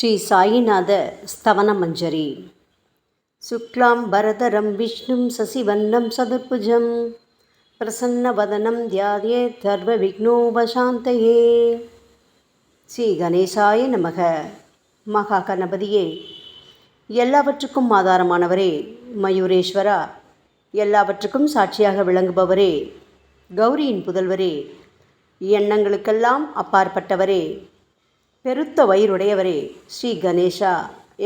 ஸ்ரீ சாயிநாத ஸ்தவனமஞ்சரி. சுக்லாம் பரதரம் விஷ்ணும் சசிவன்னம் சதுர்புஜம் பிரசன்னவதனம் தியாயேத் சர்வ விக்னோபசாந்தயே. ஸ்ரீ கணேசாய நமக. மகா கணபதியே, எல்லாவற்றுக்கும் ஆதாரமானவரே, மயூரேஸ்வரா, எல்லாவற்றுக்கும் சாட்சியாக விளங்குபவரே, கௌரியின் புதல்வரே, எண்ணங்களுக்கெல்லாம் அப்பாற்பட்டவரே, பெருத்த வயிறுடையவரே, ஸ்ரீ கணேசா,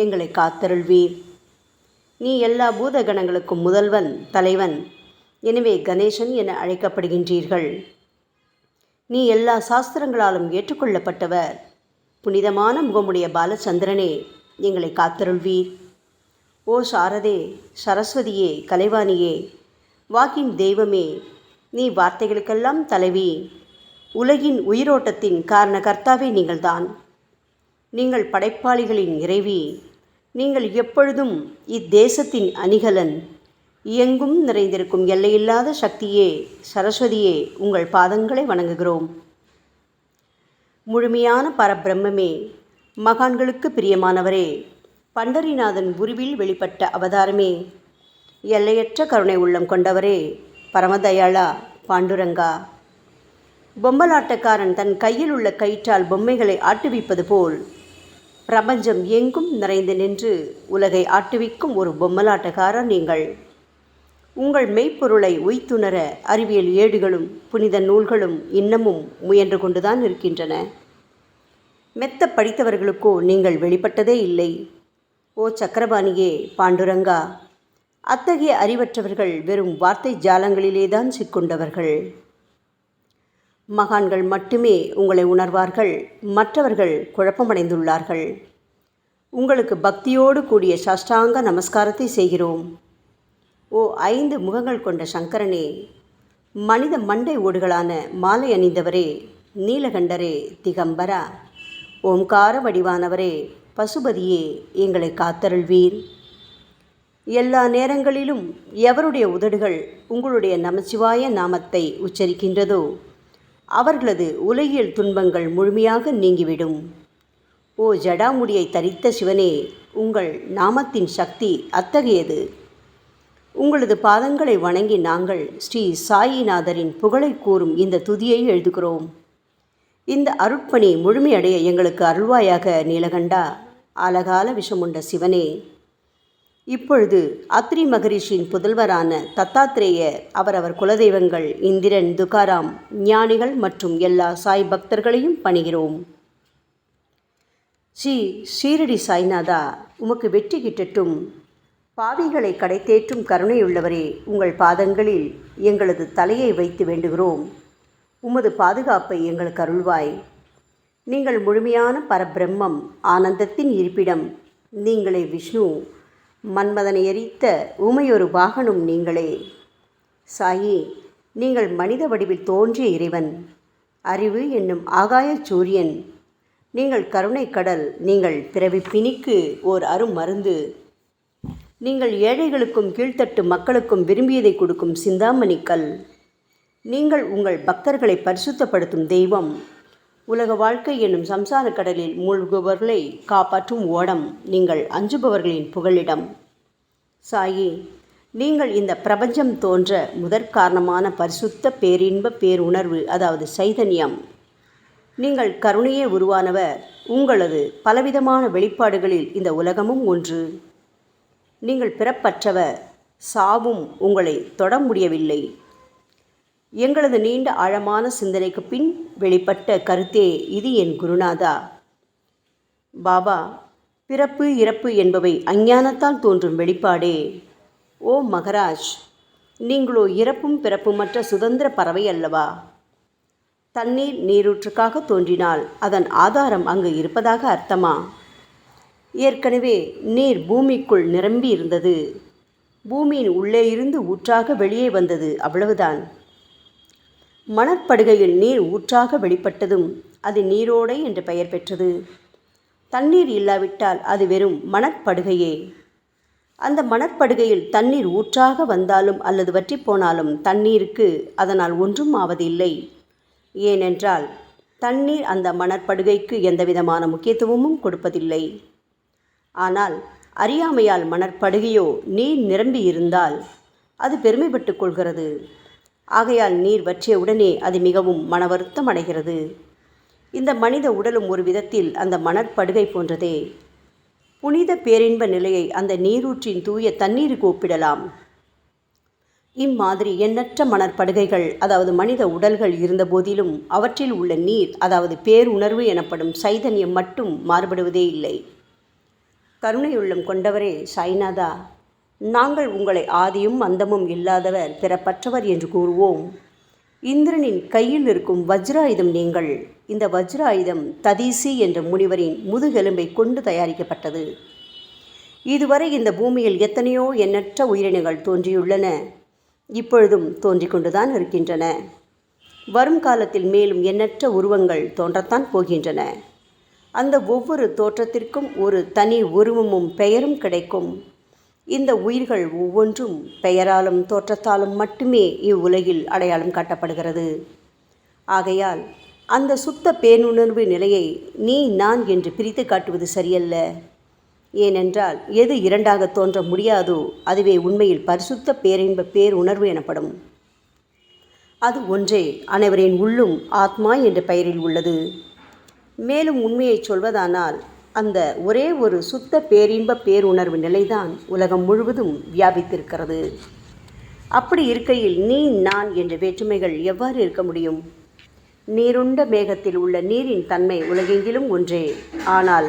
எங்களை காத்தருள்வீர். நீ எல்லா பூதகணங்களுக்கும் முதல்வன், தலைவன். எனவே கணேசன் என அழைக்கப்படுகின்றீர்கள். நீ எல்லா சாஸ்திரங்களாலும் ஏற்றுக்கொள்ளப்பட்டவர். புனிதமான முகமுடைய பாலச்சந்திரனே, எங்களை காத்தருள்வீர். ஓ சாரதே, சரஸ்வதியே, கலைவாணியே, வாக்கின் தெய்வமே, நீ வார்த்தைகளுக்கெல்லாம் தலைவி. உலகின் உயிரோட்டத்தின் காரண கர்த்தாவே நீங்கள்தான். நீங்கள் படைப்பாளிகளின் இறைவி. நீங்கள் எப்பொழுதும் இத்தேசத்தின் அணிகலன். எங்கும் நிறைந்திருக்கும் எல்லையில்லாத சக்தியே, சரஸ்வதியே, உங்கள் பாதங்களை வணங்குகிறோம். முழுமையான பரபிரம்மே, மகான்களுக்கு பிரியமானவரே, பண்டரிநாதன் உருவில் வெளிப்பட்ட அவதாரமே, எல்லையற்ற கருணை உள்ளம் கொண்டவரே, பரமதயாளா, பாண்டுரங்கா. பொம்மலாட்டக்காரன் தன் கையில் உள்ள கயிற்றால் பொம்மைகளை ஆட்டுவிப்பது போல் பிரபஞ்சம் எங்கும் நிறைந்து நின்று உலகை ஆட்டுவிக்கும் ஒரு பொம்மலாட்டக்காரர் நீங்கள். உங்கள் மெய்ப்பொருளை உய்த்துணர அறிவியல் ஏடுகளும் புனித நூல்களும் இன்னமும் முயன்று கொண்டுதான் இருக்கின்றன. மெத்த படித்தவர்களுக்கோ நீங்கள் வெளிப்பட்டதே இல்லை. ஓ சக்கரபாணியே, பாண்டுரங்கா, அத்தகைய அறிவற்றவர்கள் வெறும் வார்த்தை ஜாலங்களிலேதான் சிக்கொண்டவர்கள். மகான்கள் மட்டுமே உங்களை உணர்வார்கள். மற்றவர்கள் குழப்பமடைந்துள்ளார்கள். உங்களுக்கு பக்தியோடு கூடிய சாஷ்டாங்க நமஸ்காரத்தை செய்கிறோம். ஓ 5 முகங்கள் கொண்ட சங்கரனே, மனித மண்டை ஓடுகளான மாலை அணிந்தவரே, நீலகண்டரே, திகம்பரா, ஓம்கார வடிவானவரே, பசுபதியே, எங்களை காத்தருள்வீர். எல்லா நேரங்களிலும் எவருடைய உதடுகள் உங்களுடைய நமச்சிவாய நாமத்தை உச்சரிக்கின்றதோ அவர்களது உலகியல் துன்பங்கள் முழுமையாக நீங்கிவிடும். ஓ ஜடாமுடியை தரித்த சிவனே, உங்கள் நாமத்தின் சக்தி அத்தகையது. உங்களது பாதங்களை வணங்கி நாங்கள் ஸ்ரீ சாயிநாதரின் புகழை கூறும் இந்த துதியை எழுதுகிறோம். இந்த அருட்பணி முழுமையடைய எங்களுக்கு அருள்வாயாக நீலகண்டா, ஆலகால விஷமுண்ட சிவனே. இப்பொழுது அத்ரி மகரிஷியின் புதல்வரான தத்தாத்ரேயர், அவரவர் குலதெய்வங்கள் இந்திரன், துகாராம், ஞானிகள் மற்றும் எல்லா சாய் பக்தர்களையும் பணிகிறோம். ஸ்ரீ ஷீரடி சாய்நாதா, உமக்கு வெற்றி கிட்டட்டும். பாவிகளை கடைத்தேற்றும் கருணையுள்ளவரே, உங்கள் பாதங்களில் எங்களது தலையை வைத்து வேண்டுகிறோம். உமது பாதுகாப்பை எங்களுக்கு அருள்வாய். நீங்கள் முழுமையான பரபிரம்மம், ஆனந்தத்தின் இருப்பிடம். நீங்களே விஷ்ணு. மன்மதனை எரித்த ஊமையொரு வாகனும் நீங்களே. சாயி, நீங்கள் மனித வடிவில் தோன்றிய இறைவன். அறிவு என்னும் ஆகாய சூரியன். நீங்கள் கருணை கடல். நீங்கள் பிறவி பிணிக்கு ஓர் அருமருந்து. நீங்கள் ஏழைகளுக்கும் கீழ்த்தட்டு மக்களுக்கும் விரும்பியதை கொடுக்கும் சிந்தாமணிக்கல். நீங்கள் உங்கள் பக்தர்களை பரிசுத்தப்படுத்தும் தெய்வம். உலக வாழ்க்கை என்னும் சம்சார கடலில் மூழ்குபவர்களை காப்பாற்றும் ஓடம். நீங்கள் அஞ்சுபவர்களின் புகலிடம். சாயி, நீங்கள் இந்த பிரபஞ்சம் தோன்ற முதற்காரணமான பரிசுத்த பேரின்ப பேருணர்வு, அதாவது சைதன்யம். நீங்கள் கருணையே உருவானவர். உங்களது பலவிதமான வெளிப்பாடுகளில் இந்த உலகமும் ஒன்று. நீங்கள் பிறப்பற்றவர். சாவும் உங்களை தொட முடியவில்லை. எங்களது நீண்ட ஆழமான சிந்தனைக்கு பின் வெளிப்பட்ட கருத்தே இது என் குருநாதா. பாபா, பிறப்பு இறப்பு என்பவை அஞ்ஞானத்தால் தோன்றும் வெளிப்பாடே. ஓ மகராஜ், நீங்களோ இறப்பும் பிறப்புமற்ற சுதந்திர பறவை அல்லவா? தண்ணீர் நீரூற்றுக்காக தோன்றினால் அதன் ஆதாரம் அங்கு இருப்பதாக அர்த்தமா? ஏற்கனவே நீர் பூமிக்குள் நிரம்பி இருந்தது. பூமியின் உள்ளே இருந்து ஊற்றாக வெளியே வந்தது, அவ்வளவுதான். மணற்படுகையில் நீர் ஊற்றாக வெளிப்பட்டதும் அது நீரோடை என்று பெயர் பெற்றது. தண்ணீர் இல்லாவிட்டால் அது வெறும் மணற்படுகையே. அந்த மணற்படுகையில் தண்ணீர் ஊற்றாக வந்தாலும் அல்லது வற்றி போனாலும் தண்ணீருக்கு அதனால் ஒன்றும் ஆவதில்லை. ஏனென்றால் தண்ணீர் அந்த மணற்படுகைக்கு எந்தவிதமான முக்கியத்துவமும் கொடுப்பதில்லை. ஆனால் அறியாமையால் மணற்படுகையோ நீர் நிரம்பி இருந்தால் அது பெருமைப்பட்டு கொள்கிறது. ஆகையால் நீர் வற்றிய உடனே அது மிகவும் மனவருத்தம் அடைகிறது. இந்த மனித உடலும் ஒரு விதத்தில் அந்த மணற்படுகை போன்றதே. புனித பேரின்ப நிலையை அந்த நீரூற்றின் தூய தண்ணீருக்கு ஒப்பிடலாம். இம்மாதிரி எண்ணற்ற மணற்படுகைகள், அதாவது மனித உடல்கள் இருந்த போதிலும் அவற்றில் உள்ள நீர், அதாவது பேருணர்வு எனப்படும் சைதன்யம் மட்டும் மாறுபடுவதே இல்லை. கருணையுள்ளம் கொண்டவரே சாய்நாதா, நாங்கள் உங்களை ஆதியும் அந்தமும் இல்லாதவர், பிறப்பற்றவர் என்று கூறுவோம். இந்திரனின் கையில் இருக்கும் வஜ்ராயுதம் நீங்கள். இந்த வஜ்ராயுதம் ததீசி என்ற முனிவரின் முதுகெலும்பை கொண்டு தயாரிக்கப்பட்டது. இதுவரை இந்த பூமியில் எத்தனையோ எண்ணற்ற உயிரினங்கள் தோன்றியுள்ளன, இப்பொழுதும் தோன்றிக் கொண்டுதான் இருக்கின்றன. வரும் காலத்தில் மேலும் எண்ணற்ற உருவங்கள் தோன்றத்தான் போகின்றன. அந்த ஒவ்வொரு தோற்றத்திற்கும் ஒரு தனி உருவமும் பெயரும் கிடைக்கும். இந்த உயிர்கள் ஒவ்வொன்றும் பெயராலும் தோற்றத்தாலும் மட்டுமே இவ்வுலகில் அடையாளம் காட்டப்படுகிறது. ஆகையால் அந்த சுத்த பேருணர்வு நிலையை நீ நான் என்று பிரித்து காட்டுவது சரியல்ல. ஏனென்றால் எது இரண்டாக தோன்ற முடியாதோ அதுவே உண்மையில் பரிசுத்த பேரின்ப பேருணர்வு எனப்படும். அது ஒன்றே அனைவரின் உள்ளும் ஆத்மா என்ற பெயரில் உள்ளது. மேலும் உண்மையை சொல்வதானால் அந்த ஒரே ஒரு சுத்த பேரின்ப பேருணர்வு நிலைதான் உலகம் முழுவதும் வியாபித்திருக்கிறது. அப்படி இருக்கையில் நீ நான் என்ற வேற்றுமைகள் எவ்வாறு இருக்க முடியும்? நீருண்ட மேகத்தில் உள்ள நீரின் தன்மை உலகெங்கிலும் ஒன்றே. ஆனால்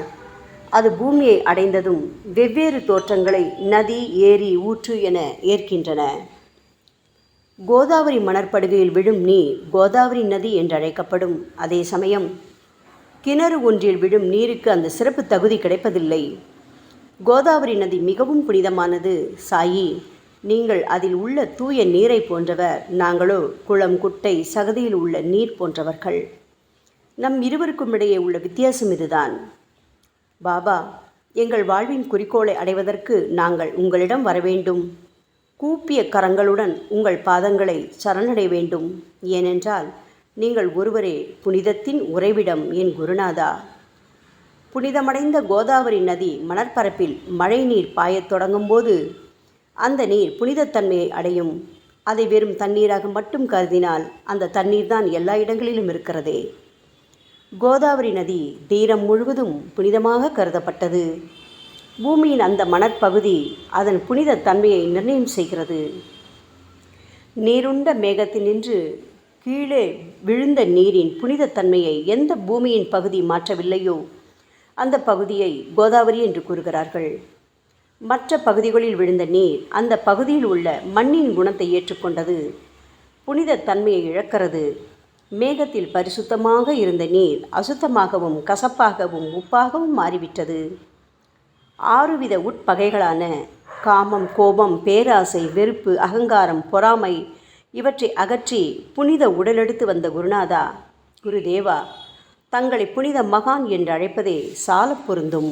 அது பூமியை அடைந்ததும் வெவ்வேறு தோற்றங்களை நதி, ஏரி, ஊற்று என ஏற்கின்றன. கோதாவரி மணற்படுகையில் விழும் நீர் கோதாவரி நதி என்றழைக்கப்படும். அதே சமயம் கிணறு ஒன்றில் விழும் நீருக்கு அந்த சிறப்பு தகுதி கிடைப்பதில்லை. கோதாவரி நதி மிகவும் புனிதமானது. சாயி, நீங்கள் அதில் உள்ள தூய நீரை போன்றவர், நாங்களோ குளம், குட்டை, சகதியில் உள்ள நீர் போன்றவர்கள். நம் இருவருக்கும் இடையே உள்ள வித்தியாசம் இதுதான். பாபா, எங்கள் வாழ்வின் குறிக்கோளை அடைவதற்கு நாங்கள் உங்களிடம் வரவேண்டும். கூப்பிய கரங்களுடன் உங்கள் பாதங்களை சரணடைய வேண்டும். ஏனென்றால் நீங்கள் ஒருவரே புனிதத்தின் உறைவிடம் என் குருநாதா. புனிதமடைந்த கோதாவரி நதி மணற்பரப்பில் மழை நீர் பாயத் தொடங்கும் போது அந்த நீர் புனிதத்தன்மையை அடையும். அதை வெறும் தண்ணீராக மட்டும் கருதினால் அந்த தண்ணீர் தான் எல்லா இடங்களிலும் இருக்கிறதே. கோதாவரி நதி தீரம் முழுவதும் புனிதமாக கருதப்பட்டது. பூமியின் அந்த மணற்பகுதி அதன் புனித தன்மையை நிர்ணயம் செய்கிறது. நீருண்ட மேகத்தினின்று கீழே விழுந்த நீரின் புனிதத்தன்மையை எந்த பூமியின் பகுதி மாற்றவில்லையோ அந்த பகுதியை கோதாவரி என்று கூறுகிறார்கள். மற்ற பகுதிகளில் விழுந்த நீர் அந்த பகுதியில் உள்ள மண்ணின் குணத்தை ஏற்றுக்கொண்டது, புனித தன்மையை இழக்கிறது. மேகத்தில் பரிசுத்தமாக இருந்த நீர் அசுத்தமாகவும் கசப்பாகவும் உப்பாகவும் மாறிவிட்டது. 6 வித உட்பகைகளான காமம், கோபம், பேராசை, வெறுப்பு, அகங்காரம், பொறாமை இவற்றை அகற்றி புனித உடலெடுத்து வந்த குருநாதா, குருதேவா, தங்களை புனித மகான் என்று அழைப்பதே சால பொருந்தும்.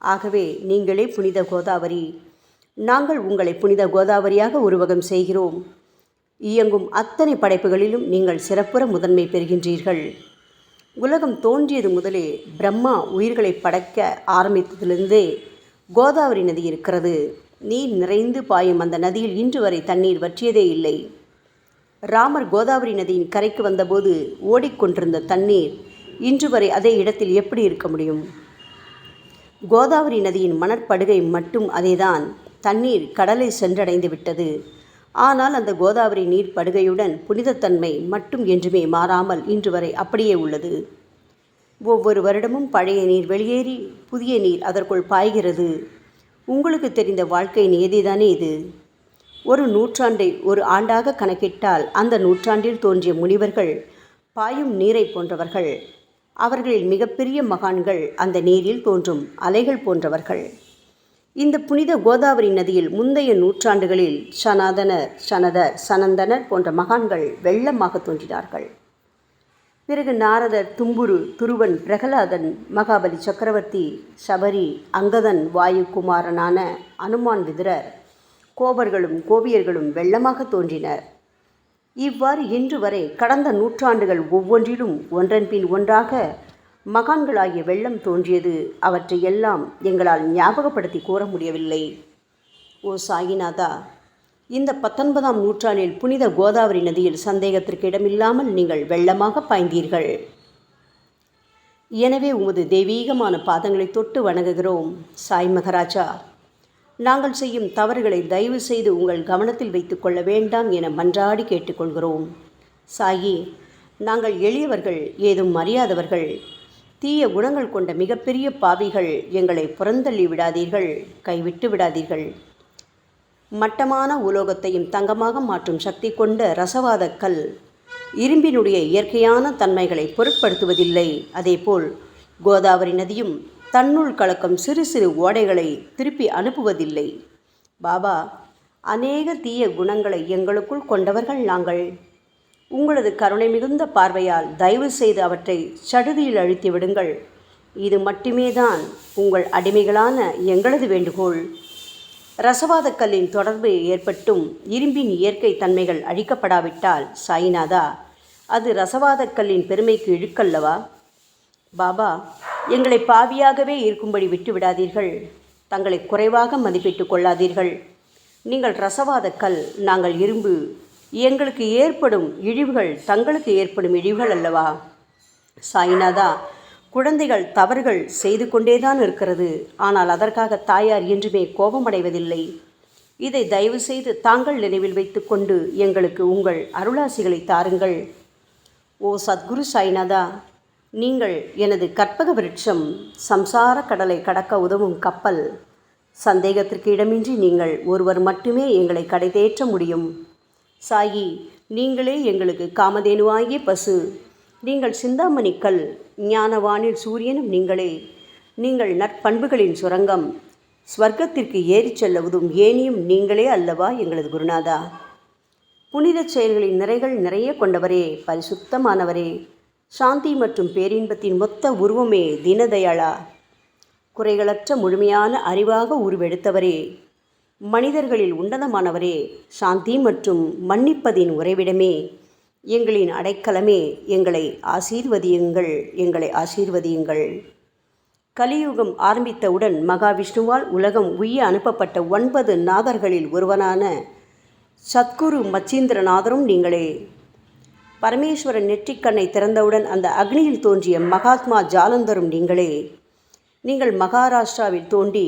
ஆகவே நீங்களே புனித கோதாவரி. நாங்கள் உங்களை புனித கோதாவரியாக உருவகம் செய்கிறோம். இயங்கும் அத்தனை படைப்புகளிலும் நீங்கள் சிறப்புற முதன்மை பெறுகின்றீர்கள். உலகம் தோன்றியது முதலே பிரம்மா உயிர்களை படைக்க ஆரம்பித்ததிலிருந்தே கோதாவரி நதி இருக்கிறது. நீர் நிறைந்து பாயும் அந்த நதியில் இன்று வரை தண்ணீர் வற்றியதே இல்லை. ராமர் கோதாவரி நதியின் கரைக்கு வந்தபோது ஓடிக்கொண்டிருந்த தண்ணீர் இன்று வரை அதே இடத்தில் எப்படி இருக்க முடியும்? கோதாவரி நதியின் மணற்படுகை மட்டும் அதேதான். தண்ணீர் கடலை சென்றடைந்து விட்டது. ஆனால் அந்த கோதாவரி நீர் படுகையுடன் புனிதத்தன்மை மட்டும் என்றுமே மாறாமல் இன்று வரை அப்படியே உள்ளது. ஒவ்வொரு வருடமும் பழைய நீர் வெளியேறி புதிய நீர் அதற்குள் பாய்கிறது. உங்களுக்கு தெரிந்த வாழ்க்கை நியதிதானே இது. ஒரு நூற்றாண்டை ஒரு ஆண்டாக கணக்கிட்டால் அந்த நூற்றாண்டில் தோன்றிய முனிவர்கள் பாயும் நீரை போன்றவர்கள். அவர்களில் மிகப்பெரிய மகான்கள் அந்த நீரில் தோன்றும் அலைகள் போன்றவர்கள். இந்த புனித கோதாவரி நதியில் முந்தைய நூற்றாண்டுகளில் சனாதனர், சனதர், சனந்தனர் போன்ற மகான்கள் வெள்ளமாக தோன்றினார்கள். பிறகு நாரதர், தும்புரு, துருவன், பிரகலாதன், மகாபலி சக்கரவர்த்தி, சபரி, அங்கதன், வாயுகுமாரனான அனுமான், விதுரர், கோபர்களும் கோபியர்களும் வெள்ளமாக தோன்றினர். இவ்வாறு இன்று வரை கடந்த நூற்றாண்டுகள் ஒவ்வொன்றிலும் ஒன்றன் பின் ஒன்றாக மகான்களாகிய வெள்ளம் தோன்றியது. அவற்றை எல்லாம் எங்களால் ஞாபகப்படுத்தி கூற முடியவில்லை. ஓ சாயிநாதா, இந்த 19ஆம் நூற்றாண்டில் புனித கோதாவரி நதியில் சந்தேகத்திற்கு இடமில்லாமல் நீங்கள் வெள்ளமாக பாய்ந்தீர்கள். எனவே உமது தெய்வீகமான பாதங்களை தொட்டு வணங்குகிறோம். சாய் மகராஜா, நாங்கள் செய்யும் தவறுகளை தயவு செய்து உங்கள் கவனத்தில் வைத்து கொள்ள வேண்டாம் என மன்றாடி கேட்டுக்கொள்கிறோம். சாயி, நாங்கள் எளியவர்கள், ஏதும் அறியாதவர்கள், தீய குணங்கள் கொண்ட மிகப்பெரிய பாவிகள். எங்களை புறந்தள்ளி விடாதீர்கள், கைவிட்டு விடாதீர்கள். மட்டமான உலோகத்தையும் தங்கமாக மாற்றும் சக்தி கொண்ட ரசவாத கல் இரும்பினுடைய இயற்கையான தன்மைகளை பொருட்படுத்துவதில்லை. அதேபோல் கோதாவரி நதியும் தன்னுள் கலக்கும் சிறு சிறு ஓடைகளை திருப்பி அனுப்புவதில்லை. பாபா, அநேக தீய குணங்களை எங்களுக்குள் கொண்டவர்கள் நாங்கள். உங்களது கருணை மிகுந்த பார்வையால் தயவு செய்து அவற்றை சடுதியில் அழித்து விடுங்கள். இது மட்டுமே தான் உங்கள் அடிமைகளான எங்களது வேண்டுகோள். ரசவாத கல்லின் தொடர்பு ஏற்பட்டும் இரும்பின் இயற்கை தன்மைகள் அழிக்கப்படாவிட்டால் சாயிநாதா, அது ரசவாத கல்லின் பெருமைக்கு இழுக்கல்லவா? பாபா, எங்களை பாவியாகவே இருக்கும்படி விட்டுவிடாதீர்கள். தங்களை குறைவாக மதிப்பிட்டு கொள்ளாதீர்கள். நீங்கள் ரசவாத கல், நாங்கள் இரும்பு. எங்களுக்கு ஏற்படும் இழிவுகள் தங்களுக்கு ஏற்படும் இழிவுகள் அல்லவா? சாயிநாதா, குழந்தைகள் தவறுகள் செய்து கொண்டேதான் இருக்கிறது. ஆனால் அதற்காக தாயார் என்றுமே கோபமடைவதில்லை. இதை தயவு செய்து தாங்கள் நினைவில் வைத்து கொண்டு எங்களுக்கு உங்கள் அருளாசிகளை தாருங்கள். ஓ சத்குரு சாய்நாதா, நீங்கள் எனது கற்பக விருட்சம், சம்சார கடலை கடக்க உதவும் கப்பல். சந்தேகத்திற்கு இடமின்றி நீங்கள் ஒருவர் மட்டுமே எங்களை கடைதேற்ற முடியும். சாயி, நீங்களே எங்களுக்கு காமதேனுவாகிய பசு. நீங்கள் சிந்தாமணி கல், ஞானவானில் சூரியனும் நீங்களே. நீங்கள் நற்பண்புகளின் சுரங்கம், ஸ்வர்க்கத்திற்கு ஏறிச் செல்லவதும் ஏனியும் நீங்களே அல்லவா எங்களது குருநாதா? புனித செயல்களின் நிறைகள் நிறைய கொண்டவரே, பரிசுத்தமானவரே, சாந்தி மற்றும் பேரின்பத்தின் மொத்த உருவமே தீனதயாளா, குறைகளற்ற முழுமையான அறிவாக உருவெடுத்தவரே, மனிதர்களில் உன்னதமானவரே, சாந்தி மற்றும் மன்னிப்பதின் உறைவிடமே, எங்களின் அடைக்கலமே, எங்களை ஆசீர்வதியுங்கள், எங்களை ஆசீர்வதியுங்கள். கலியுகம் ஆரம்பித்தவுடன் மகாவிஷ்ணுவால் உலகம் உய்ய அனுப்பப்பட்ட 9 நாதர்களில் ஒருவனான சத்குரு மச்சீந்திரநாதரும் நீங்களே. பரமேஸ்வரன் நெற்றிக்கண்ணை திறந்தவுடன் அந்த அக்னியில் தோன்றிய மகாத்மா ஜாலந்தரும் நீங்களே. நீங்கள் மகாராஷ்டிராவில் தோன்றி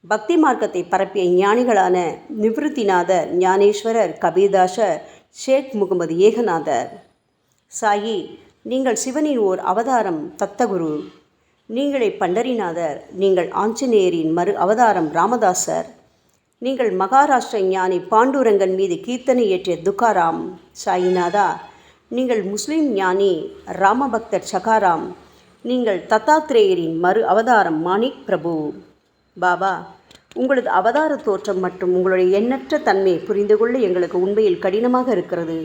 பக்தி மார்க்கத்தை பரப்பிய ஞானிகளான நிவிருத்திநாதர், ஞானேஸ்வரர், கபீர்தாசர், ஷேக் முகமது ஏகநாதர். சாயி, நீங்கள் சிவனின் ஓர் அவதாரம், தத்தகுரு. நீங்களே பண்டரிநாதர். நீங்கள் ஆஞ்சநேயரின் மறு அவதாரம் ராமதாசர். நீங்கள் மகாராஷ்டிர ஞானி பாண்டுரங்கன் மீது கீர்த்தனை இயற்றிய துக்காராம். சாயிநாதா, நீங்கள் முஸ்லிம் ஞானி ராமபக்தர் சகாராம். நீங்கள் தத்தாத்ரேயரின் மறு அவதாரம் மாணிக் பிரபு. பாபா, உங்களது அவதார தோற்றம் மற்றும் உங்களுடைய எண்ணற்ற தன்மை புரிந்து கொள்ள எங்களுக்கு உண்மையில் கடினமாக இருக்கிறது.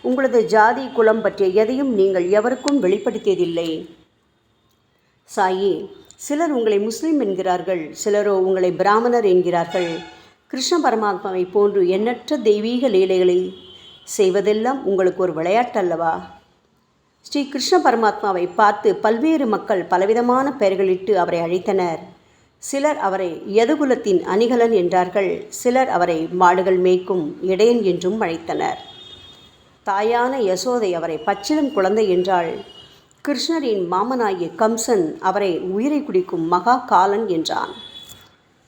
உங்களது ஜாதி குலம் பற்றிய எதையும் நீங்கள் எவருக்கும் வெளிப்படுத்தியதில்லை. சாயி, சிலர் உங்களை முஸ்லீம் என்கிறார்கள், சிலரோ உங்களை பிராமணர் என்கிறார்கள். கிருஷ்ண பரமாத்மாவை போன்று எண்ணற்ற தெய்வீக லீலைகளை செய்வதெல்லாம் உங்களுக்கு ஒரு விளையாட்டல்லவா? ஸ்ரீ கிருஷ்ண பரமாத்மாவை பார்த்து பல்வேறு மக்கள் பலவிதமான பெயர்களிட்டு அவரை அழைத்தனர். சிலர் அவரை யதுகுலத்தின் அணிகலன் என்றார்கள். சிலர் அவரை மாடுகள் மேய்க்கும் இடையன் என்றும் அழைத்தனர். தாயான யசோதை அவரை பச்சிளம் குழந்தை என்றாள். கிருஷ்ணரின் மாமனாகிய கம்சன் அவரை உயிரை குடிக்கும் மகா காலன் என்றான்.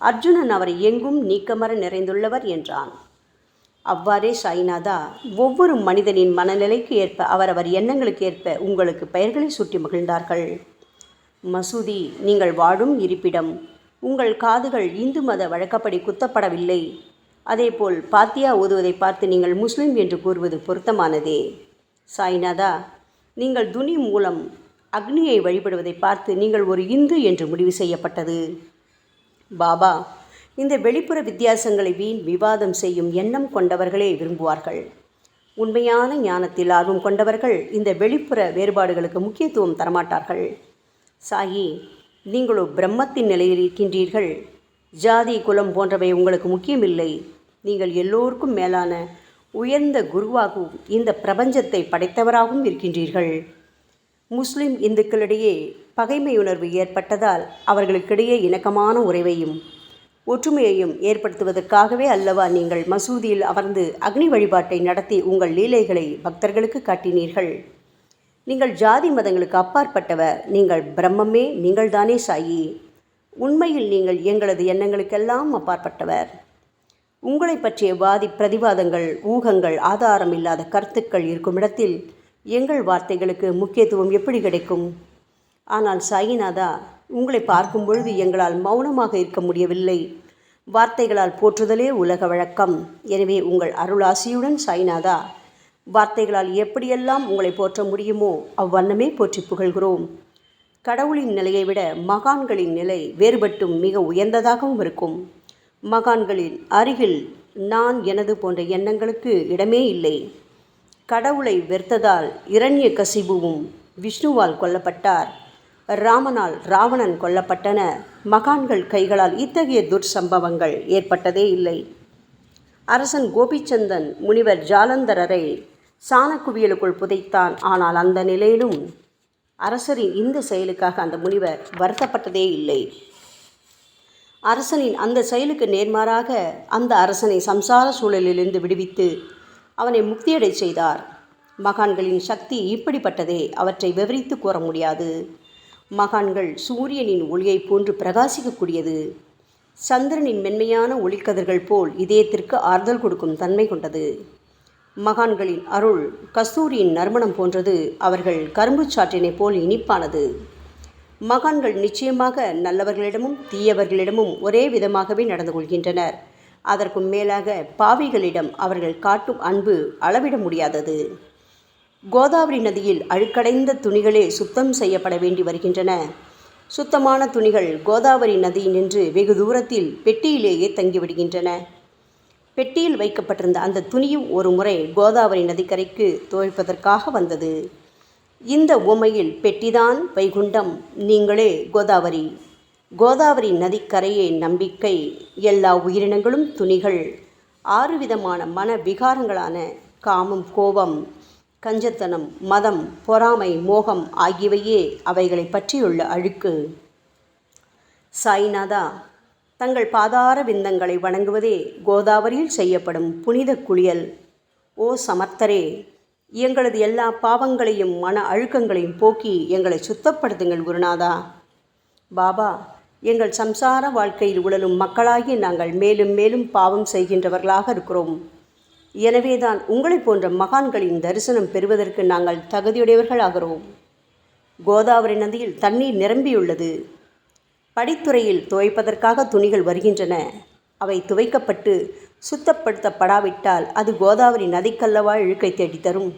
அர்ஜுனன் அவரை எங்கும் நீக்கமர நிறைந்துள்ளவர் என்றான். அவ்வாறே சாய்நாதா, ஒவ்வொரு மனிதனின் மனநிலைக்கு ஏற்ப அவரவர் எண்ணங்களுக்கு ஏற்ப உங்களுக்கு பெயர்களை சுட்டி மகிழ்ந்தார்கள். மசூதி, நீங்கள் வாழும் இருப்பிடம். உங்கள் காதுகள் இந்து மத வழக்கப்படி குத்தப்படவில்லை. அதேபோல் பாத்தியா ஓதுவதை பார்த்து நீங்கள் முஸ்லிம் என்று கூறுவது பொருத்தமானதே. சாய்நாதா, நீங்கள் துனி மூலம் அக்னியை வழிபடுவதை பார்த்து நீங்கள் ஒரு இந்து என்று முடிவு செய்யப்பட்டது. பாபா, இந்த வெளிப்புற வித்தியாசங்களை வீண் விவாதம் செய்யும் எண்ணம் கொண்டவர்களே விரும்புவார்கள். உண்மையான ஞானத்தில் ஆர்வம் கொண்டவர்கள் இந்த வெளிப்புற வேறுபாடுகளுக்கு முக்கியத்துவம் தரமாட்டார்கள். சாயி, நீங்களோ பிரம்மத்தின் நிலையில் இருக்கின்றீர்கள். ஜாதி குலம் போன்றவை உங்களுக்கு முக்கியமில்லை. நீங்கள் எல்லோருக்கும் மேலான உயர்ந்த குருவாகவும் இந்த பிரபஞ்சத்தை படைத்தவராகவும் இருக்கின்றீர்கள். முஸ்லிம் இந்துக்களிடையே பகைமையுணர்வு ஏற்பட்டதால் அவர்களுக்கிடையே இணக்கமான உறவையும் ஒற்றுமையையும் ஏற்படுத்துவதற்காகவே அல்லவா நீங்கள் மசூதியில் அமர்ந்து அக்னி வழிபாட்டை நடத்தி உங்கள் லீலைகளை பக்தர்களுக்கு காட்டினீர்கள். நீங்கள் ஜாதி மதங்களுக்கு அப்பாற்பட்டவர். நீங்கள் பிரம்மமே, நீங்கள்தானே சாயி. உண்மையில் நீங்கள் எங்களது எண்ணங்களுக்கெல்லாம் அப்பாற்பட்டவர். உங்களை பற்றிய வாதி பிரதிவாதங்கள், ஊகங்கள், ஆதாரம் இல்லாத கருத்துக்கள் இருக்கும் இடத்தில் எங்கள் வார்த்தைகளுக்கு முக்கியத்துவம் எப்படி கிடைக்கும்? ஆனால் சாயிநாதா, உங்களை பார்க்கும் பொழுது எங்களால் மௌனமாக இருக்க முடியவில்லை. வார்த்தைகளால் போற்றுதலே உலக வழக்கம். எனவே உங்கள் அருளாசியுடன் சாயிநாதா, வார்த்தைகளால் எப்படியெல்லாம் உங்களை போற்ற முடியுமோ அவ்வண்ணமே போற்றி புகழ்கிறோம். கடவுளின் நிலையை விட மகான்களின் நிலை வேறுபட்டும் மிக உயர்ந்ததாகவும் இருக்கும். மகான்களின் அருகில் நான் எனது போன்ற எண்ணங்களுக்கு இடமே இல்லை. கடவுளை வெறுத்ததால் இரண்யகசிபுவும் விஷ்ணுவால் கொல்லப்பட்டார். ராமனால் ராவணன் கொல்லப்பட்டன. மகான்கள் கைகளால் இத்தகைய துர்சம்பவங்கள் ஏற்பட்டதே இல்லை. அரசன் கோபிச்சந்தன் முனிவர் ஜாலந்தரரை சாணக்குவியலுக்குள் புதைத்தான். ஆனால் அந்த நிலையிலும் அரசரின் இந்த செயலுக்காக அந்த முனிவர் வருத்தப்பட்டதே இல்லை. அரசனின் அந்த செயலுக்கு நேர்மாறாக அந்த அரசனை சம்சார சூழலிலிருந்து விடுவித்து அவனை முக்தியடை செய்தார். மகான்களின் சக்தி இப்படிப்பட்டதே. அவற்றை விவரித்து கூற முடியாது. மகான்கள் சூரியனின் ஒளியை போன்று பிரகாசிக்கக்கூடியது. சந்திரனின் மென்மையான ஒளிக்கதிர்கள் போல் இதயத்திற்கு ஆறுதல் கொடுக்கும் தன்மை கொண்டது. மகான்களின் அருள் கஸ்தூரியின் நறுமணம் போன்றது. அவர்கள் கரும்பு சாற்றினை போல் இனிப்பானது. மகான்கள் நிச்சயமாக நல்லவர்களிடமும் தீயவர்களிடமும் ஒரே விதமாகவே நடந்து கொள்கின்றனர். அதற்கும் மேலாக பாவிகளிடம் அவர்கள் காட்டும் அன்பு அளவிட முடியாதது. கோதாவரி நதியில் அழுக்கடைந்த துணிகளே சுத்தம் செய்யப்பட வேண்டி வருகின்றன. சுத்தமான துணிகள் கோதாவரி நதியினின்று வெகு தூரத்தில் பெட்டியிலேயே தங்கிவிடுகின்றன. பெட்டியில் வைக்கப்பட்டிருந்த அந்த துணியும் ஒரு முறை கோதாவரி நதிக்கரைக்கு துவைப்பதற்காக வந்தது. இந்த உவமையில் பெட்டிதான் வைகுண்டம், நீங்களே கோதாவரி. கோதாவரி நதிக்கரையே நம்பிக்கை. எல்லா உயிரினங்களும் துணிகள். 6 விதமான மன விகாரங்களான காமம், கோபம், கஞ்சத்தனம், மதம், பொறாமை, மோகம் ஆகியவையே அவைகளை பற்றியுள்ள அழுக்கு. சாய்நாதா, தங்கள் பாதார விந்தங்களை வணங்குவதே கோதாவரியில் செய்யப்படும் புனித குளியல். ஓ சமர்த்தரே, எங்களது எல்லா பாவங்களையும் மன அழுக்கங்களையும் போக்கி எங்களை சுத்தப்படுத்துங்கள் குருநாதா. பாபா, எங்கள் சம்சார வாழ்க்கையில் உழலும் மக்களாகி நாங்கள் மேலும் மேலும் பாவம் செய்கின்றவர்களாக இருக்கிறோம். எனவேதான் உங்களை போன்ற மகான்களின் தரிசனம் பெறுவதற்கு நாங்கள் தகுதியுடையவர்களாகிறோம். கோதாவரி நதியில் தண்ணீர் நிரம்பியுள்ளது. படித்துறையில் துவைப்பதற்காக துணிகள் வருகின்றன. அவை துவைக்கப்பட்டு சுத்தப்படுத்தப்படாவிட்டால் அது கோதாவரி நதிக்கல்லவா இழுக்கை தேடித்தரும்.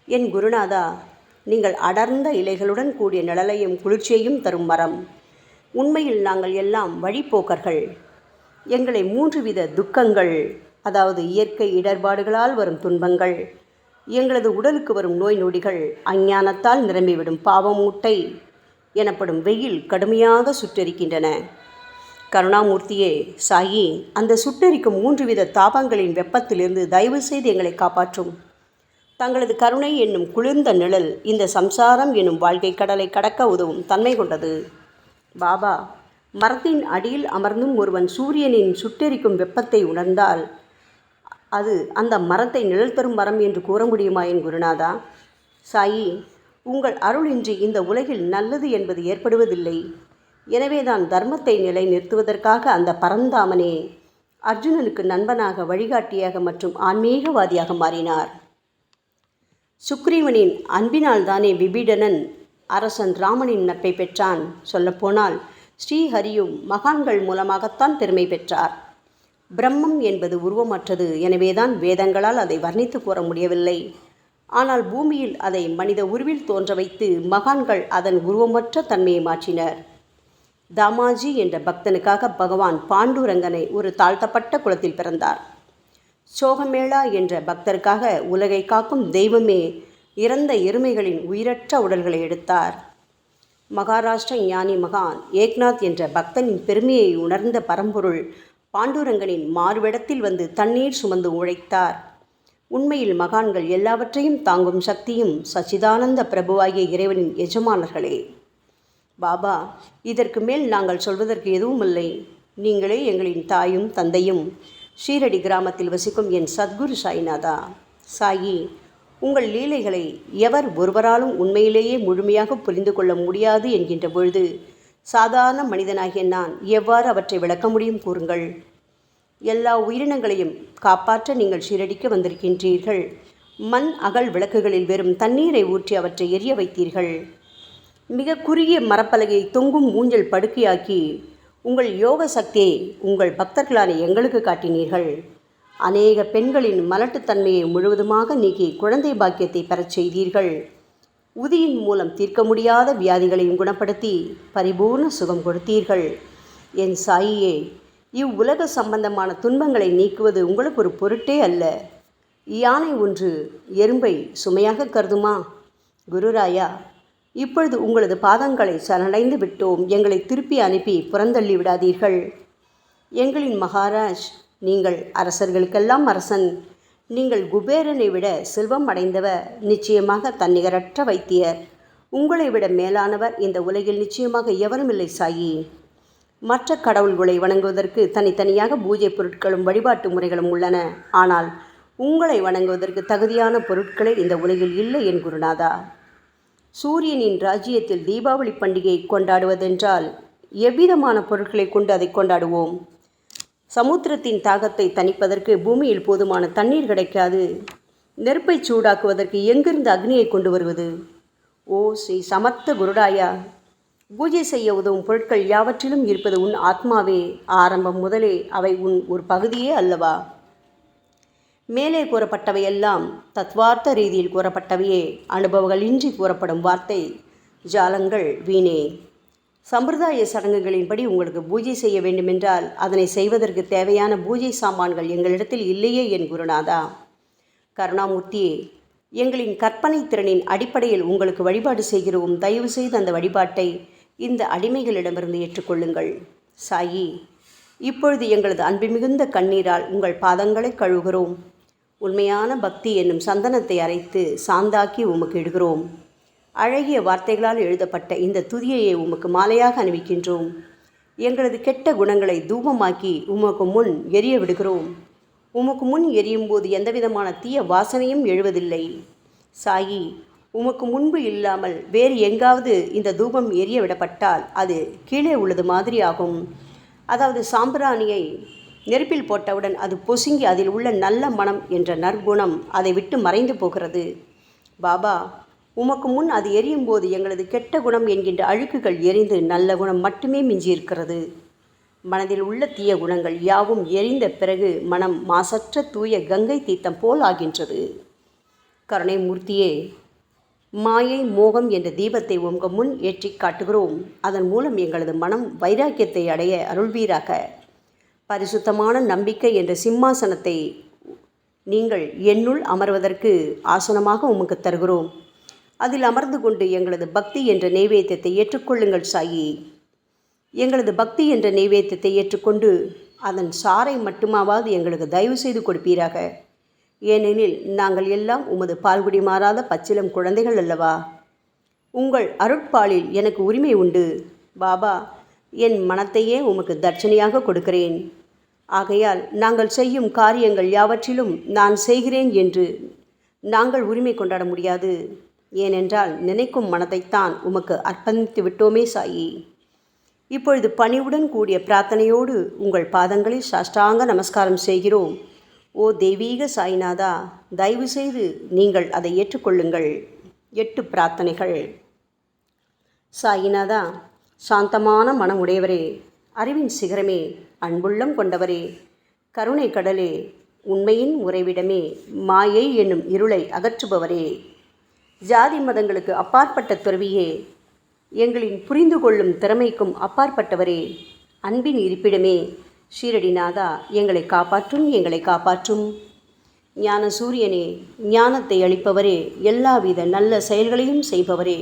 என் குருநாதா, நீங்கள் அடர்ந்த இலைகளுடன் கூடிய நிழலையும் குளிர்ச்சியையும் தரும் மரம். உண்மையில் நாங்கள் எல்லாம் வழிப்போக்கர்கள். எங்களை 3 வித துக்கங்கள், அதாவது இயற்கை இடர்பாடுகளால் வரும் துன்பங்கள், எங்களது உடலுக்கு வரும் நோய் நொடிகள், அஞ்ஞானத்தால் நிரம்பிவிடும் பாவமூட்டை எனப்படும் வெயில் கடுமையாக சுட்டெரிக்கின்றன. கருணாமூர்த்தியே, சாயி, அந்த சுட்டெரிக்கும் 3 வித தாபங்களின் வெப்பத்திலிருந்து தயவு செய்து எங்களை காப்பாற்றும். தங்களது கருணை என்னும் குளிர்ந்த நிழல் இந்த சம்சாரம் என்னும் வாழ்க்கை கடலை கடக்க உதவும் தன்மை கொண்டது. பாபா, மரத்தின் அடியில் அமர்ந்தும் ஒருவன் சூரியனின் சுட்டெரிக்கும் வெப்பத்தை உணர்ந்தால் அது அந்த மரத்தை நிழல் தரும் மரம் என்று கூற முடியுமா என் குருநாதா? சாயி, உங்கள் அருளின்றி இந்த உலகில் நல்லது என்பது ஏற்படுவதில்லை. எனவேதான் தர்மத்தை நிலை நிறுத்துவதற்காக அந்த பரந்தாமனே அர்ஜுனனுக்கு நண்பனாக, வழிகாட்டியாக மற்றும் ஆன்மீகவாதியாக மாறினார். சுக்ரீவனின் அன்பினால் தானே விபீடனன் அரசன் ராமனின் நட்பை பெற்றான். சொல்லப்போனால் ஸ்ரீஹரியும் மகான்கள் மூலமாகத்தான் பெருமை பெற்றார். பிரம்மம் என்பது உருவமற்றது. எனவேதான் வேதங்களால் அதை வர்ணித்து கூற முடியவில்லை. ஆனால் பூமியில் அதை மனித உருவில் தோன்ற வைத்து மகான்கள் அதன் உருவமற்ற தன்மையை மாற்றினர். தாமாஜி என்ற பக்தனுக்காக பகவான் பாண்டுரங்கனை ஒரு தாழ்த்தப்பட்ட குலத்தில் பிறந்தார். சோகமேளா என்ற பக்தருக்காக உலகை காக்கும் தெய்வமே இறந்த எருமைகளின் உயிரற்ற உடல்களை எடுத்தார். மகாராஷ்டிர ஞானி மகான் ஏக்நாத் என்ற பக்தனின் பெருமையை உணர்ந்த பரம்பொருள் பாண்டுரங்கனின் மாறுவிடத்தில் வந்து தண்ணீர் சுமந்து உழைத்தார். உண்மையில் மகான்கள் எல்லாவற்றையும் தாங்கும் சக்தியும் சச்சிதானந்த பிரபுவாகிய இறைவனின் எஜமானர்களே. பாபா, இதற்கு மேல் நாங்கள் சொல்வதற்கு எதுவும் இல்லை. நீங்களே எங்களின் தாயும் தந்தையும். ஷீரடி கிராமத்தில் வசிக்கும் என் சத்குரு சாய்நாதா. சாயி, உங்கள் லீலைகளை எவர் ஒருவராலும் உண்மையிலேயே முழுமையாக புரிந்து கொள்ள முடியாது என்கின்ற பொழுது சாதாரண மனிதனாகிய நான் எவ்வாறு அவற்றை விளக்க முடியும் கூறுங்கள். எல்லா உயிரினங்களையும் காப்பாற்ற நீங்கள் ஷீரடிக்கு வந்திருக்கின்றீர்கள். மண் அகல் விளக்குகளில் வெறும் தண்ணீரை ஊற்றி அவற்றை எரிய வைத்தீர்கள். மிக குறுகிய மரப்பலகையை தொங்கும் ஊஞ்சல் படுக்கையாக்கி உங்கள் யோக சக்தியை உங்கள் பக்தர்களான எங்களுக்கு காட்டினீர்கள். அநேக பெண்களின் மலட்டுத்தன்மையை முழுவதுமாக நீக்கி குழந்தை பாக்கியத்தை பெறச் செய்தீர்கள். உதியின் மூலம் தீர்க்க முடியாத வியாதிகளையும் குணப்படுத்தி பரிபூர்ண சுகம் கொடுத்தீர்கள். என் சாயியே, இவ்வுலக சம்பந்தமான துன்பங்களை நீக்குவது உங்களுக்கு ஒரு பொருட்டே அல்ல. யானை ஒன்று எறும்பை சுமையாக கருதுமா? குருராயா, இப்பொழுது உங்களது பாதங்களை சரணடைந்து விட்டோம். எங்களை திருப்பி அனுப்பி புறந்தள்ளி விடாதீர்கள். எங்களின் மகாராஜ், நீங்கள் அரசர்களுக்கெல்லாம் அரசன். நீங்கள் குபேரனை விட செல்வம் அடைந்தவர். நிச்சயமாக தன்னிகரற்ற வைத்தியர். உங்களை விட மேலானவர் இந்த உலகில் நிச்சயமாக எவரும் இல்லை சாயி. மற்ற கடவுள்களை வணங்குவதற்கு தனித்தனியாக பூஜை பொருட்களும் வழிபாட்டு முறைகளும் உள்ளன. ஆனால் உங்களை வணங்குவதற்கு தகுதியான பொருட்களே இந்த உலகில் இல்லை என் குருநாதா. சூரியனின் ராஜ்யத்தில் தீபாவளி பண்டிகையை கொண்டாடுவதென்றால் எவ்விதமான பொருட்களை கொண்டு அதை கொண்டாடுவோம்? சமுத்திரத்தின் தாகத்தை தணிப்பதற்கு பூமியில் போதுமான தண்ணீர் கிடைக்காது. நெருப்பை சூடாக்குவதற்கு எங்கிருந்து அக்னியை கொண்டு வருவது? ஓ ஸ்ரீ சமர்த்த குருடாயா, பூஜை செய்ய உதவும் பொருட்கள் யாவற்றிலும் இருப்பது உன் ஆத்மாவே. ஆரம்பம் முதலே அவை உன் ஒரு பகுதியே அல்லவா? மேலே கூறப்பட்டவையெல்லாம் தத்வார்த்த ரீதியில் கூறப்பட்டவையே. அனுபவங்களின்றி கூறப்படும் வார்த்தை ஜாலங்கள் வீணே. சம்பிரதாய சடங்குகளின்படி உங்களுக்கு பூஜை செய்ய வேண்டுமென்றால் அதனை செய்வதற்கு தேவையான பூஜை சாமான்கள் எங்களிடத்தில் இல்லையே என் குருநாதா. கருணாமூர்த்தியே, எங்களின் கற்பனை திறனின் அடிப்படையில் உங்களுக்கு வழிபாடு செய்கிறோம். தயவு செய்து அந்த வழிபாட்டை இந்த அடிமைகளிடமிருந்து ஏற்றுக்கொள்ளுங்கள். சாயி, இப்பொழுது எங்களது அன்பு மிகுந்த கண்ணீரால் உங்கள் பாதங்களை கழுவுகிறோம். உண்மையான பக்தி என்னும் சந்தனத்தை அரைத்து சாந்தாக்கி உமக்கு இடுகிறோம். அழகிய வார்த்தைகளால் எழுதப்பட்ட இந்த துதியையை உமக்கு மாலையாக அணிவிக்கின்றோம். எங்களது கெட்ட குணங்களை தூபமாக்கி உமக்கு முன் எரிய விடுகிறோம். உமக்கு முன் எரியும் போது எந்தவிதமான தீய வாசனையும் எழுவதில்லை. சாயி, உமக்கு முன்பு இல்லாமல் வேறு எங்காவது இந்த தூபம் எரிய விடப்பட்டால் அது கீழே உள்ளது மாதிரி ஆகும். அதாவது சாம்பிராணியை நெருப்பில் போட்டவுடன் அது பொசுங்கி அதில் உள்ள நல்ல மனம் என்ற நற்குணம் அதை விட்டு மறைந்து போகிறது. பாபா, உமக்கு முன் அது எரியும் போது எங்களது கெட்ட குணம் என்கின்ற அழுக்குகள் எரிந்து நல்ல குணம் மட்டுமே மிஞ்சியிருக்கிறது. மனதில் உள்ள தீய குணங்கள் யாவும் எரிந்த பிறகு மனம் மாசற்ற தூய கங்கை தீர்த்தம் போல் ஆகின்றது. கருணை மூர்த்தியே, மாயை மோகம் என்ற தீபத்தை உங்கள் முன் ஏற்றி காட்டுகிறோம். அதன் மூலம் எங்களது மனம் வைராக்கியத்தை அடைய அருள்வீராக. பரிசுத்தமான நம்பிக்கை என்ற சிம்மாசனத்தை நீங்கள் என்னுள் அமர்வதற்கு ஆசனமாக உமக்கு தருகிறோம். அதில் அமர்ந்து கொண்டு எங்களது பக்தி என்ற நெய்வேத்தியத்தை ஏற்றுக்கொள்ளுங்கள் சாயி. எங்களது பக்தி என்ற நெய்வேத்தியத்தை ஏற்றுக்கொண்டு அதன் சாரை மட்டுமாவது எங்களுக்கு தயவு செய்து கொடுப்பீராக. ஏனெனில் நாங்கள் எல்லாம் உமது பால்குடி மாறாத பச்சிலம் குழந்தைகள் அல்லவா. உங்கள் அருட்பாலில் எனக்கு உரிமை உண்டு. பாபா, என் மனத்தையே உமக்கு தட்சணையாக கொடுக்கிறேன். ஆகையால் நாங்கள் செய்யும் காரியங்கள் யாவற்றிலும் நான் செய்கிறேன் என்று நாங்கள் உரிமை கொண்டாட முடியாது. ஏனென்றால் நினைக்கும் மனதைத்தான் உமக்கு அர்ப்பணித்து விட்டோமே சாயி. இப்பொழுது பணிவுடன் கூடிய பிரார்த்தனையோடு உங்கள் பாதங்களில் சாஷ்டாங்க நமஸ்காரம் செய்கிறோம். ஓ தெய்வீக சாய்நாதா, தயவு செய்து நீங்கள் அதை ஏற்றுக்கொள்ளுங்கள். 8 பிரார்த்தனைகள். சாய்நாதா, சாந்தமான மனம் உடையவரே, அறிவின் சிகரமே, அன்புள்ளம் கொண்டவரே, கருணை கடலே, உண்மையின் உறைவிடமே, மாயை என்னும் இருளை அகற்றுபவரே, ஜாதி மதங்களுக்கு அப்பாற்பட்ட துறவியே, எங்களின் புரிந்து கொள்ளும் திறமைக்கும் அப்பாற்பட்டவரே, அன்பின் இருப்பிடமே, ஷீரடிநாதா, எங்களை காப்பாற்றும், எங்களை காப்பாற்றும். ஞான சூரியனே, ஞானத்தை அளிப்பவரே, எல்லாவித நல்ல செயல்களையும் செய்பவரே,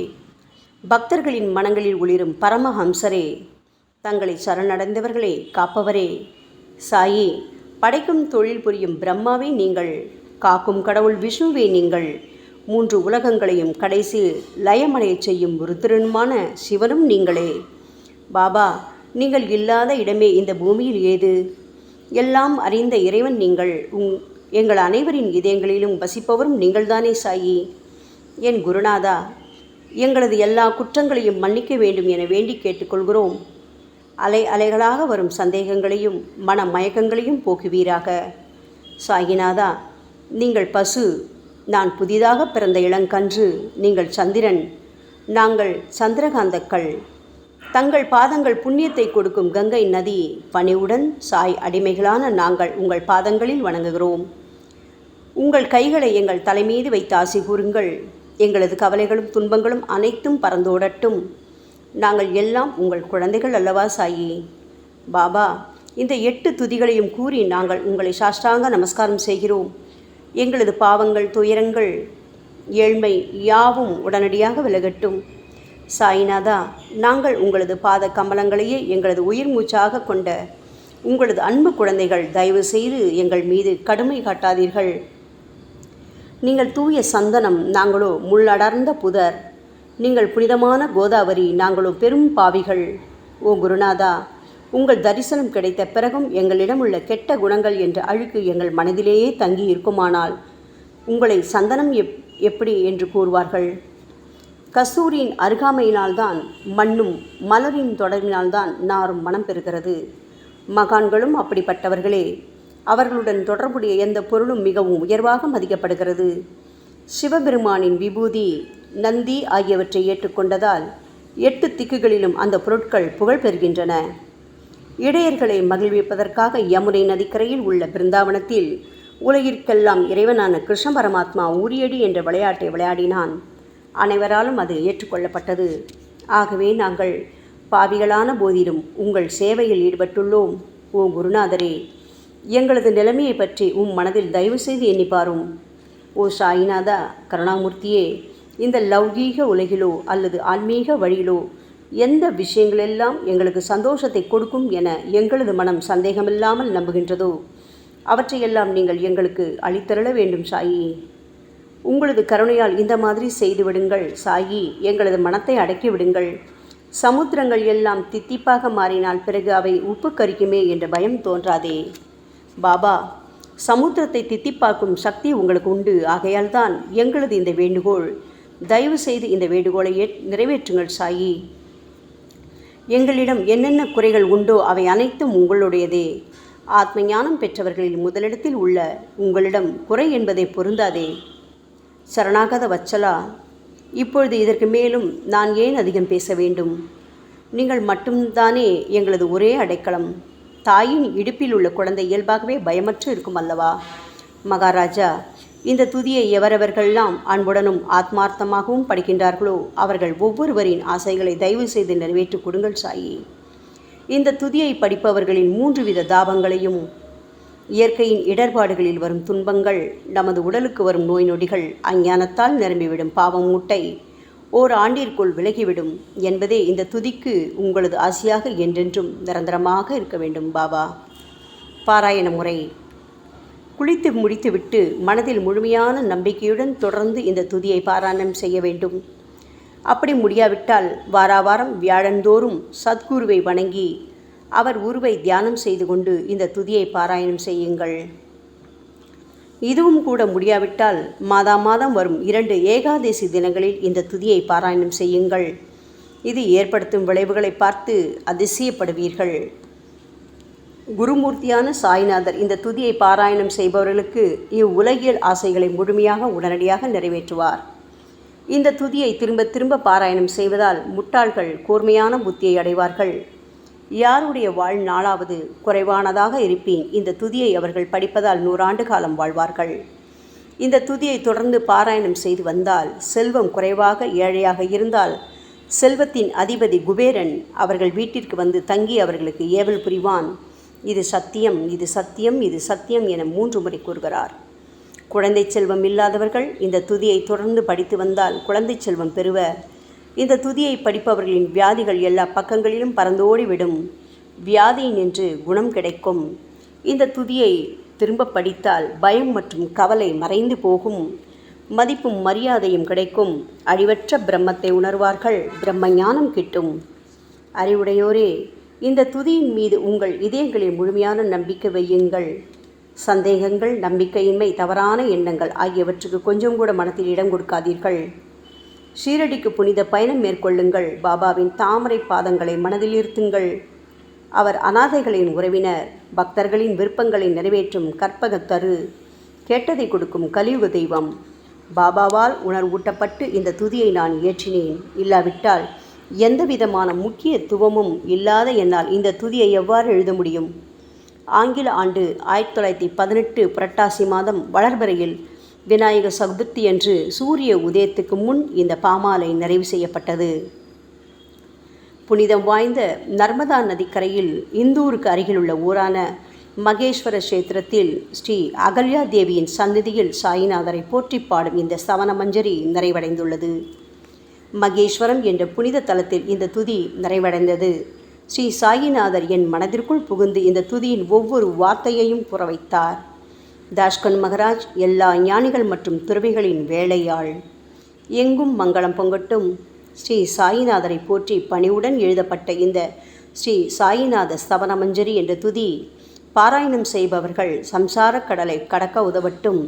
பக்தர்களின் மனங்களில் ஒளிரும் பரமஹம்சரே, தங்களை சரணடைந்தவர்களை காப்பவரே, சாயி, படைக்கும் தொழில் புரியும் பிரம்மாவே நீங்கள், காக்கும் கடவுள் விஷ்ணுவே நீங்கள். 3 உலகங்களையும் கடைசி லயமடையச் செய்யும் ருத்ரனுமான சிவனும் நீங்களே. பாபா, நீங்கள் இல்லாத இடமே இந்த பூமியில் ஏது? எல்லாம் அறிந்த இறைவன் நீங்கள். எங்கள் அனைவரின் இதயங்களிலும் வசிப்பவரும் நீங்கள்தானே சாயி. என் குருநாதா, எங்களது எல்லா குற்றங்களையும் மன்னிக்க வேண்டும் என வேண்டி கேட்டுக்கொள்கிறோம். அலை அலைகளாக வரும் சந்தேகங்களையும் மன மயக்கங்களையும் போக்குவீராக. சாயிநாதா, நீங்கள் பசு, நான் புதிதாக பிறந்த இளங்கன்று, நீங்கள் சந்திரன், நாங்கள் சந்திரகாந்தக்கள். தங்கள் பாதங்கள் புண்ணியத்தை கொடுக்கும் கங்கை நதி. பணிவுடன் சாய் அடிமைகளான நாங்கள் உங்கள் பாதங்களில் வணங்குகிறோம். உங்கள் கைகளை எங்கள் தலைமீது வைத்து ஆசி கூறுங்கள். எங்களது கவலைகளும் துன்பங்களும் அனைத்தும் பறந்தோடட்டும். நாங்கள் எல்லாம் உங்கள் குழந்தைகள் அல்லவா சாயி. பாபா, இந்த 8 துதிகளையும் கூறி நாங்கள் உங்களை சாஷ்டாங்க நமஸ்காரம் செய்கிறோம். எங்களது பாவங்கள், துயரங்கள், ஏழ்மை யாவும் உடனடியாக விலகட்டும். சாயிநாதா, நாங்கள் உங்களது பாத கமலங்களையே எங்களது உயிர் மூச்சாக கொண்ட உங்களது அன்பு குழந்தைகள். தயவு செய்து எங்கள் மீது கடுமை காட்டாதீர்கள். நீங்கள் தூய சந்தனம், நாங்களோ முள்ளடர்ந்த புதர். நீங்கள் புனிதமான கோதாவரி, நாங்களோ பெரும் பாவிகள். ஓ குருநாதா, உங்கள் தரிசனம் கிடைத்த பிறகும் எங்களிடம் உள்ள கெட்ட குணங்கள் என்ற அழுக்கு எங்கள் மனதிலேயே தங்கி இருக்குமானால் உங்களை சந்தனம் எப்படி என்று கூறுவார்கள்? கஸ்தூரியின் அருகாமையினால்தான் மண்ணும் மலரின் தொடர்பினால்தான் நாரும் மனம் பெறுகிறது. மகான்களும் அப்படிப்பட்டவர்களே. அவர்களுடன் தொடர்புடைய எந்த பொருளும் மிகவும் உயர்வாக மதிக்கப்படுகிறது. சிவபெருமானின் விபூதி, நந்தி ஆகியவற்றை ஏற்றுக்கொண்டதால் 8 திக்குகளிலும் அந்த பொருட்கள் புகழ் பெறுகின்றன. இடையர்களை மகிழ்விப்பதற்காக யமுனை நதிக்கரையில் உள்ள பிருந்தாவனத்தில் உலகிற்கெல்லாம் இறைவனான கிருஷ்ண பரமாத்மா ஊரியடி என்ற விளையாட்டை விளையாடினான். அனைவராலும் அது ஏற்றுக்கொள்ளப்பட்டது. ஆகவே நாங்கள் பாவிகளான போதிலும் உங்கள் சேவையில் ஈடுபட்டுள்ளோம். ஓ குருநாதரே, எங்களது நிலைமையை பற்றி மனதில் தயவு செய்து எண்ணிப்பாரும். ஓ சாயிநாதா கருணாமூர்த்தியே, இந்த லௌகீக உலகிலோ அல்லது ஆன்மீக வழியிலோ எந்த விஷயங்களெல்லாம் எங்களுக்கு சந்தோஷத்தை கொடுக்கும் என எங்களது மனம் சந்தேகமில்லாமல் நம்புகின்றதோ அவற்றையெல்லாம் நீங்கள் எங்களுக்கு அளித்தருள வேண்டும் சாயி. உங்களது கருணையால் இந்த மாதிரி செய்துவிடுங்கள் சாயி. எங்களது மனத்தை அடக்கி விடுங்கள். சமுத்திரங்கள் எல்லாம் தித்திப்பாக மாறினால் பிறகு அவை உப்பு கரிக்குமே என்ற பயம் தோன்றாதே. பாபா, சமுத்திரத்தை தித்திப்பாக்கும் சக்தி உங்களுக்கு உண்டு. ஆகையால் தான் எங்களது இந்த வேண்டுகோள். தயவு செய்து இந்த வேண்டுகோளை நிறைவேற்றுங்கள் சாயி. எங்களிடம் என்னென்ன குறைகள் உண்டோ அவை அனைத்தும் உங்களுடையதே. ஆத்ம ஞானம் பெற்றவர்களில் முதலிடத்தில் உள்ள உங்களிடம் குறை என்பதை பொருந்தாதே. சரணாகத வச்சலா, இப்பொழுது இதற்கு மேலும் நான் ஏன் அதிகம் பேச வேண்டும்? நீங்கள் மட்டும்தானே எங்களது ஒரே அடைக்கலம். தாயின் இடுப்பில் உள்ள குழந்தை இயல்பாகவே பயமற்று இருக்கும் அல்லவா? மகாராஜா, இந்த துதியை எவரவர்களெல்லாம் அன்புடனும் ஆத்மார்த்தமாகவும் படிக்கின்றார்களோ அவர்கள் ஒவ்வொருவரின் ஆசைகளை தயவு செய்து நிறைவேற்றி கொடுங்கள் சாயி. இந்த துதியை படிப்பவர்களின் 3 வித தாபங்களையும், இயற்கையின் இடர்பாடுகளில் வரும் துன்பங்கள், நமது உடலுக்கு வரும் நோய் நொடிகள், அஞ்ஞானத்தால் நிரம்பிவிடும் பாவம் மூட்டை ஓராண்டிற்குள் விலகிவிடும் என்பதே இந்த துதிக்கு உங்களது ஆசையாக என்றென்றும் நிரந்தரமாக இருக்க வேண்டும் பாபா. பாராயண முறை. குளித்து முடித்துவிட்டு மனதில் முழுமையான நம்பிக்கையுடன் தொடர்ந்து இந்த துதியை பாராயணம் செய்ய வேண்டும். அப்படி முடியாவிட்டால் வாராவாரம் வியாழந்தோறும் சத்குருவை வணங்கி அவர் உருவை தியானம் செய்து கொண்டு இந்த துதியை பாராயணம் செய்யுங்கள். இதுவும் கூட முடியாவிட்டால் மாதம் வரும் 2 ஏகாதசி தினங்களில் இந்த துதியை பாராயணம் செய்யுங்கள். இது ஏற்படுத்தும் விளைவுகளை பார்த்து அதிசயப்படுவீர்கள். குருமூர்த்தியான சாய்நாதர் இந்த துதியை பாராயணம் செய்பவர்களுக்கு இவ்வுலகியல் ஆசைகளை முழுமையாக உடனடியாக நிறைவேற்றுவார். இந்த துதியை திரும்ப திரும்ப பாராயணம் செய்வதால் முட்டாள்கள் கூர்மையான புத்தியை அடைவார்கள். யாருடைய வாழ்நாளாவது குறைவானதாக இருப்பேன் இந்த துதியை அவர்கள் படிப்பதால் 100 ஆண்டு காலம் வாழ்வார்கள். இந்த துதியை தொடர்ந்து பாராயணம் செய்து வந்தால் செல்வம் குறைவாக ஏழையாக இருந்தால் செல்வத்தின் அதிபதி குபேரன் அவர்கள் வீட்டிற்கு வந்து தங்கி அவர்களுக்கு ஏவல் புரிவான். இது சத்தியம், இது சத்தியம், இது சத்தியம் என 3 முறை கூறுகிறார். குழந்தை செல்வம் இல்லாதவர்கள் இந்த துதியை தொடர்ந்து படித்து வந்தால் குழந்தை செல்வம் பெறுவர். இந்த துதியை படிப்பவர்களின் வியாதிகள் எல்லா பக்கங்களிலும் பறந்தோடிவிடும். வியாதி நின்று குணம் கிடைக்கும். இந்த துதியை திரும்ப படித்தால் பயம் மற்றும் கவலை மறைந்து போகும். மதிப்பும் மரியாதையும் கிடைக்கும். அழிவற்ற பிரம்மத்தை உணர்வார்கள். பிரம்ம ஞானம் கிட்டும். அறிவுடையோரே, இந்த துதியின் மீது உங்கள் இதயங்களில் முழுமையான நம்பிக்கை வையுங்கள். சந்தேகங்கள், நம்பிக்கையின்மை, தவறான எண்ணங்கள் ஆகியவற்றுக்கு கொஞ்சம் கூட மனத்தில் இடம் கொடுக்காதீர்கள். ஷீரடிக்கு புனித பயணம் மேற்கொள்ளுங்கள். பாபாவின் தாமரை பாதங்களை மனதில் இருத்துங்கள். அவர் அனாதைகளின் உறவினர், பக்தர்களின் விருப்பங்களை நிறைவேற்றும் கற்பகத்தரு, கேட்டதை கொடுக்கும் கலியுக தெய்வம். பாபாவால் உணர்வூட்டப்பட்டு இந்த துதியை நான் இயற்றினேன். இல்லாவிட்டால் எந்த விதமான முக்கியத்துவமும் இல்லாத என்னால் இந்த துதியை எவ்வாறு எழுத முடியும்? ஆங்கில ஆண்டு 1918 புரட்டாசி மாதம் வளர்பிறையில் விநாயக சதுர்த்தி அன்று சூரிய உதயத்துக்கு முன் இந்த பாமாலை நிறைவு செய்யப்பட்டது. புனிதம் வாய்ந்த நர்மதா நதிக்கரையில் இந்தூருக்கு அருகிலுள்ள ஊரான மகேஸ்வர கஷேத்திரத்தில் ஸ்ரீ அகல்யா தேவியின் சந்நிதியில் சாயிநாதரை போற்றி பாடும் இந்த சவண மஞ்சரி நிறைவடைந்துள்ளது. மகேஸ்வரம் என்ற புனித தலத்தில் இந்த துதி நிறைவடைந்தது. ஸ்ரீ சாயிநாதர் என் மனதிற்குள் புகுந்து இந்த துதியின் ஒவ்வொரு வார்த்தையையும் புற வைத்தார். தாஷ்கன் மகராஜ் எல்லா ஞானிகள் மற்றும் துறவிகளின் வேலையாள். எங்கும் மங்களம் பொங்கட்டும். ஸ்ரீ சாயிநாதரை போற்றி பணிவுடன் எழுதப்பட்ட இந்த ஸ்ரீ சாயிநாத ஸ்தவன மஞ்சரி என்ற துதி பாராயணம் செய்பவர்கள் சம்சார கடலை கடக்க உதவட்டும்.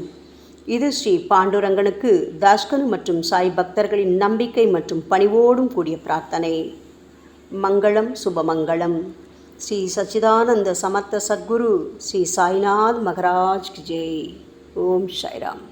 இது ஸ்ரீ பாண்டுரங்கனுக்கு தாஷ்கனு மற்றும் சாய் பக்தர்களின் நம்பிக்கை மற்றும் பணிவோடும் கூடிய பிரார்த்தனை. மங்களம், சுபமங்களம். ஸ்ரீ சச்சிதானந்த சமர்த்த சத்குரு ஸ்ரீ சாய்நாத் மகராஜ் கி ஜெய். ஓம் சாய்ராம்.